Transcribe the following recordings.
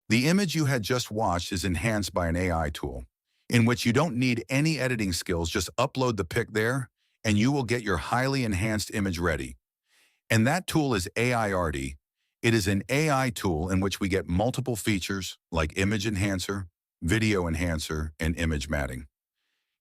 The image you had just watched is enhanced by an AI tool, in which you don't need any editing skills, just upload the pic there, and you will get your highly enhanced image ready. And that tool is Aiarty. It is an AI tool in which we get multiple features like image enhancer, video enhancer, and image matting.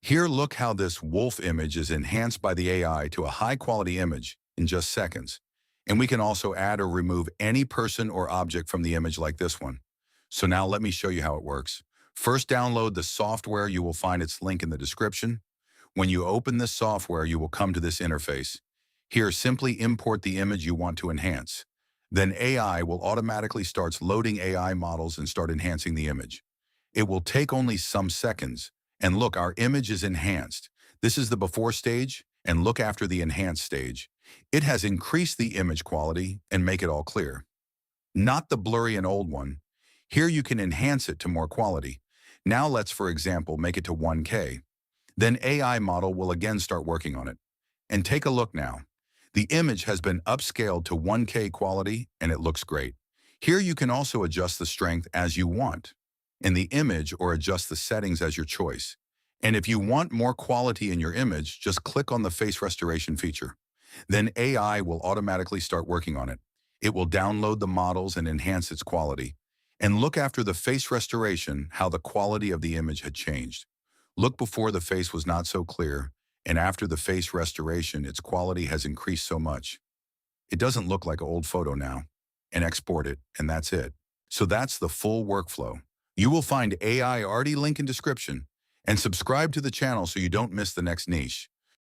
Here, look how this wolf image is enhanced by the AI to a high-quality image in just seconds. And we can also add or remove any person or object from the image like this one. So now let me show you how it works. First, download the software. You will find its link in the description. When you open this software, you will come to this interface. Here, simply import the image you want to enhance. Then AI will automatically start loading AI models and start enhancing the image. It will take only some seconds. And look, our image is enhanced. This is the before stage, and look after the enhanced stage. It has increased the image quality and make it all clear. Not the blurry and old one. Here you can enhance it to more quality. Now let's, for example, make it to 1K. Then AI model will again start working on it. And take a look now. The image has been upscaled to 1K quality and it looks great. Here you can also adjust the strength as you want in the image or adjust the settings as your choice. And if you want more quality in your image, just click on the face restoration feature. Then AI will automatically start working on it. It will download the models and enhance its quality. And look after the face restoration how the quality of the image had changed. Look before the face was not so clear, and after the face restoration, its quality has increased so much. It doesn't look like an old photo now. And export it, and that's it. So that's the full workflow. You will find AI already link in description, and subscribe to the channel so you don't miss the next niche.